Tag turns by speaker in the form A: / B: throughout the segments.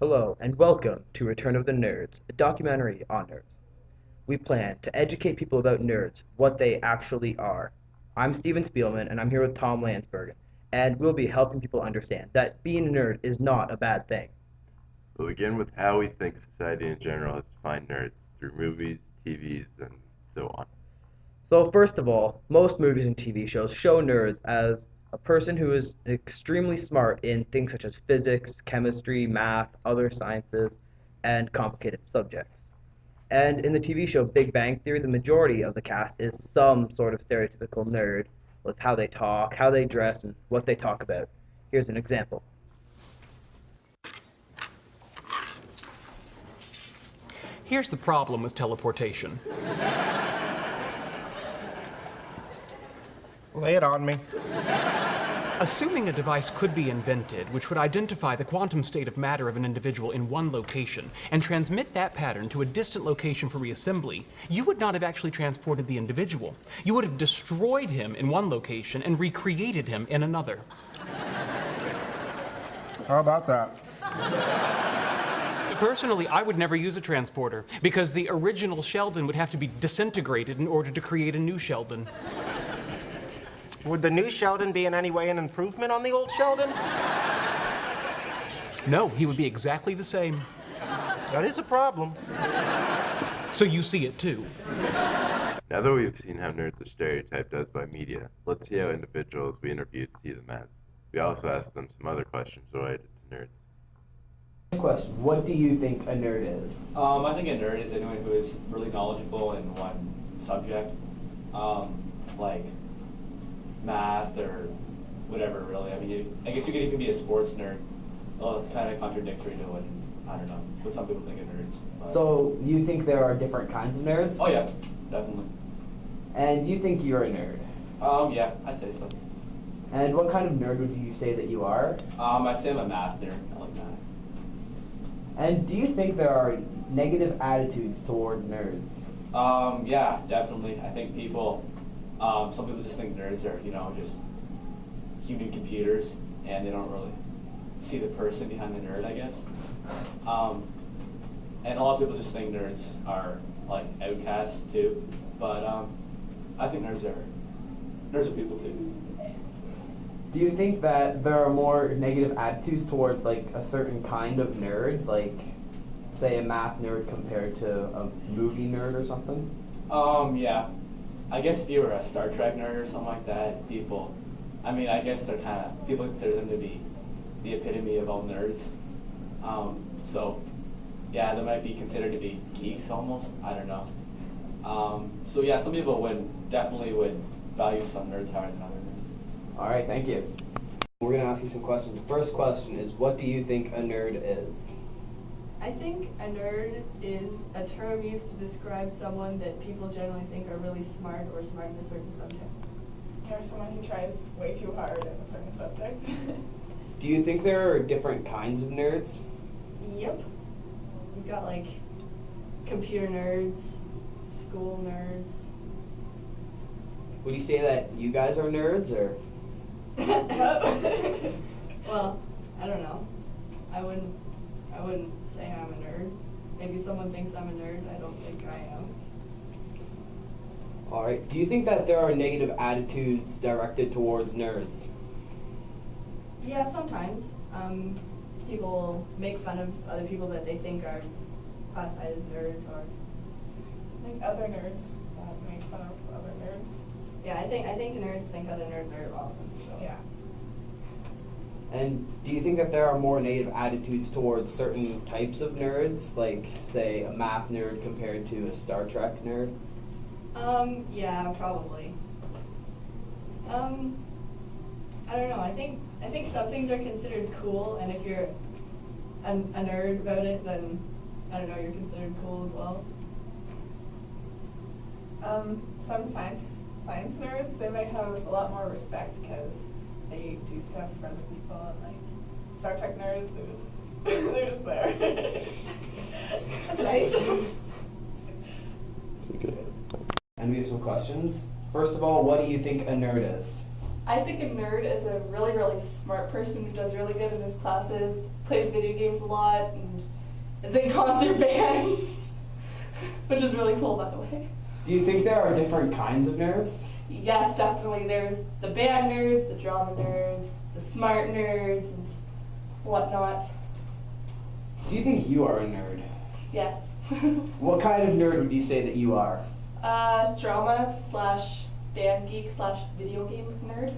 A: Hello, and welcome to Return of the Nerds, a documentary on nerds. We plan to educate people about nerds, what they actually are. I'm Steven Spielman, and I'm here with Tom Landsbergen, and we'll be helping people understand that being a nerd is not a bad thing.
B: We'll begin with how we think society in general has defined nerds through movies, TVs, and so on.
A: So, first of all, most movies and TV shows show nerds as a person who is extremely smart in things such as physics, chemistry, math, other sciences, and complicated subjects. And in the TV show Big Bang Theory, the majority of the cast is some sort of stereotypical nerd with how they talk, how they dress, and what they talk about. Here's an example.
C: Here's the problem with teleportation.
D: Lay it on me.
C: Assuming a device could be invented which would identify the quantum state of matter of an individual in one location and transmit that pattern to a distant location for reassembly, you would not have actually transported the individual. You would have destroyed him in one location and recreated him in another.
D: How about that?
C: Personally, I would never use a transporter because the original Sheldon would have to be disintegrated in order to create a new Sheldon.
D: Would the new Sheldon be in any way an improvement on the old Sheldon?
C: No, he would be exactly the same.
D: That is a problem.
C: So you see it too.
B: Now that we've seen how nerds are stereotyped as by media, let's see how individuals we interviewed see them as. We also asked them some other questions related to nerds.
A: Question: what do you think a nerd is?
E: I think a nerd is anyone who is really knowledgeable in one subject, like math or whatever, really. I mean, I guess you could even be a sports nerd. Well, it's kind of contradictory to what, I don't know, what some people think of nerds. But.
A: So, you think there are different kinds of nerds?
E: Oh, yeah, definitely.
A: And you think you're a nerd?
E: Yeah, I'd say so.
A: And what kind of nerd would you say that you are?
E: I'd say I'm a math nerd. I like math.
A: And do you think there are negative attitudes toward nerds?
E: Yeah, definitely. I think some people just think nerds are, just human computers, and they don't really see the person behind the nerd, I guess. And a lot of people just think nerds are, like, outcasts, too. But I think nerds are people, too.
A: Do you think that there are more negative attitudes toward, like, a certain kind of nerd, like, say, a math nerd compared to a movie nerd or something?
E: Yeah. I guess if you were a Star Trek nerd or something like that, people consider them to be the epitome of all nerds. So, yeah, they might be considered to be geeks almost. I don't know. So, yeah, some people definitely would value some nerds higher than other nerds.
A: All right, thank you. We're going to ask you some questions. The first question is, what do you think a nerd is?
F: I think a nerd is a term used to describe someone that people generally think are really smart or smart in a certain subject.
G: Or someone who tries way too hard in a certain subject.
A: Do you think there are different kinds of nerds?
F: Yep. You've got like computer nerds, school nerds.
A: Would you say that you guys are nerds, or?
F: Well, I don't know. I wouldn't say I'm a nerd. Maybe someone thinks I'm a nerd. I don't think I am.
A: All right. Do you think that there are negative attitudes directed towards nerds?
F: Yeah, sometimes. People make fun of other people that they think are classified as nerds, or
G: Like other nerds that make fun of other nerds.
F: yeah, I think nerds think other nerds are awesome. So.
G: Yeah.
A: And do you think that there are more negative attitudes towards certain types of nerds, like, say, a math nerd compared to a Star Trek nerd?
F: Yeah, probably. I don't know. I think some things are considered cool, and if you're a nerd about it, then I don't know, you're considered cool as well.
G: Some science nerds, they might have a lot more respect because they do stuff for other people, and like Star Trek nerds, they're just there.
F: That's nice.
A: And we have some questions. First of all, what do you think a nerd is?
G: I think a nerd is a really, really smart person who does really good in his classes, plays video games a lot, and is in concert bands, which is really cool, by the way.
A: Do you think there are different kinds of nerds?
G: Yes, definitely. There's the band nerds, the drama nerds, the smart nerds, and whatnot.
A: Do you think you are a nerd?
G: Yes.
A: What kind of nerd would you say that you are?
G: Drama slash band geek slash video game nerd.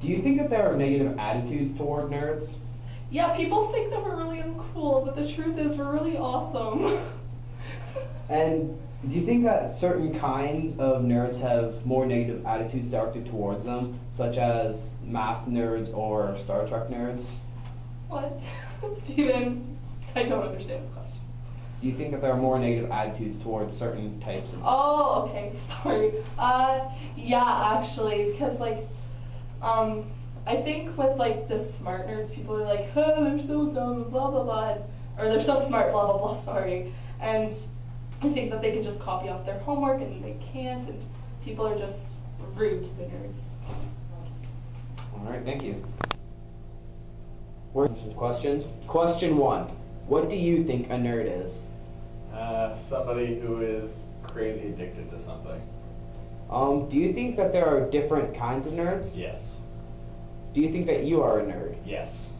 A: Do you think that there are negative attitudes toward nerds?
G: Yeah, people think that we're really uncool, but the truth is we're really awesome.
A: And do you think that certain kinds of nerds have more negative attitudes directed towards them, such as math nerds or Star Trek nerds?
G: What? Steven, I don't understand the question.
A: Do you think that there are more negative attitudes towards certain types of nerds?
G: Oh, okay, sorry. Yeah, actually, because I think with the smart nerds, people are like, oh, they're so dumb, blah blah blah, or they're so smart, blah blah blah. Sorry, and I think that they can just copy off their homework, and they can't, and people are just rude to the nerds.
A: All right, thank you. Questions? Question 1. What do you think a nerd is?
H: Somebody who is crazy addicted to something.
A: Do you think that there are different kinds of nerds?
H: Yes.
A: Do you think that you are a nerd?
H: Yes.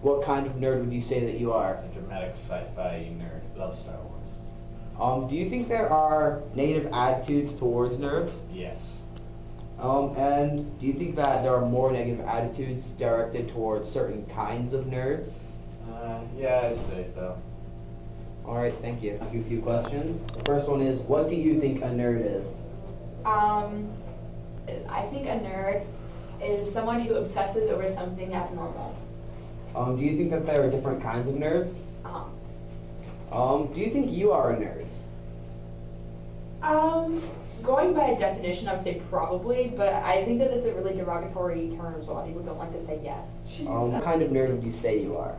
A: What kind of nerd would you say that you are?
H: A dramatic sci-fi nerd. Love Star Wars.
A: Do you think there are negative attitudes towards nerds?
H: Yes.
A: And do you think that there are more negative attitudes directed towards certain kinds of nerds?
H: Yeah, I'd say so.
A: All right, thank you. Ask you a few questions. The first one is, what do you think a nerd is?
I: I think a nerd is someone who obsesses over something abnormal.
A: Do you think that there are different kinds of nerds? Do you think you are a nerd?
I: Going by definition, I would say probably, but I think that it's a really derogatory term, so a lot of people don't like to say yes.
A: What kind of nerd would you say you are?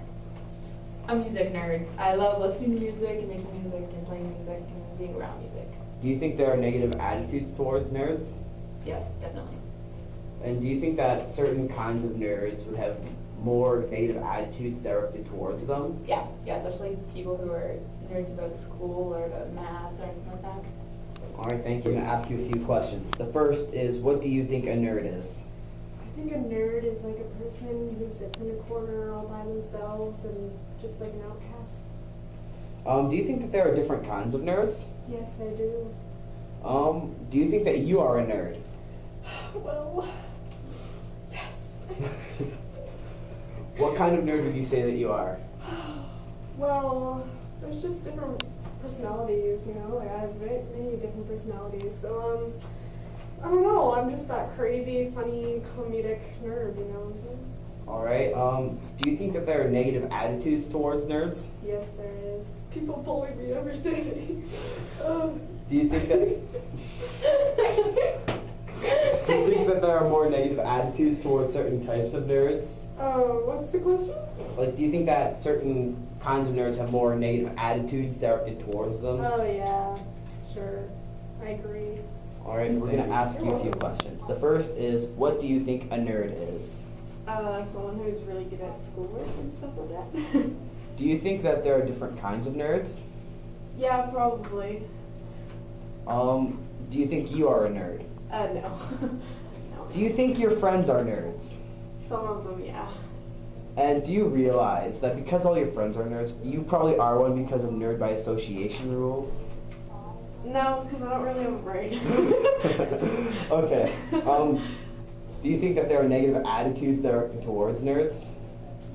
I: A music nerd. I love listening to music and making music and playing music and being around music.
A: Do you think there are negative attitudes towards nerds?
I: Yes, definitely.
A: And do you think that certain kinds of nerds would have more negative attitudes directed towards them?
I: Yeah, especially people who are nerds about school or about math or anything like that.
A: All right, thank you. I'm going to ask you a few questions. The first is, what do you think a nerd is?
J: I think a nerd is like a person who sits in a corner all by themselves and just like an outcast.
A: Do you think that there are different kinds of nerds?
J: Yes, I do.
A: Do you think that you are a nerd?
J: Well, yes.
A: What kind of nerd would you say that you are?
J: Well, there's just different personalities, you know, like I have many different personalities, so, I don't know, I'm just that crazy, funny, comedic nerd, you know what I'm saying?
A: All right, do you think that there are negative attitudes towards nerds?
J: Yes, there is. People bully me every day.
A: Do you think that... Do you think that there are more negative attitudes towards certain types of nerds?
J: What's the question?
A: Like, do you think that certain kinds of nerds have more negative attitudes directed towards them?
J: Oh, yeah, sure. I agree.
A: All right, we're going to ask you a few questions. The first is, what do you think a nerd is?
J: Someone who's really good at schoolwork and stuff like that.
A: Do you think that there are different kinds of nerds?
J: Yeah, probably.
A: Do you think you are a nerd?
J: No. No.
A: Do you think your friends are nerds?
J: Some of them, yeah.
A: And do you realize that because all your friends are nerds, you probably are one because of nerd by association rules?
J: No, because I don't really have a brain.
A: Okay. Do you think that there are negative attitudes directed towards nerds?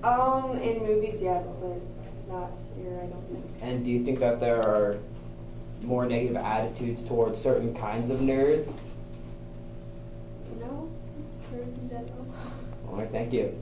J: In movies, yes, but not here, I don't think.
A: And do you think that there are more negative attitudes towards certain kinds of nerds?
J: No, just nerds in general.
A: All right, thank you.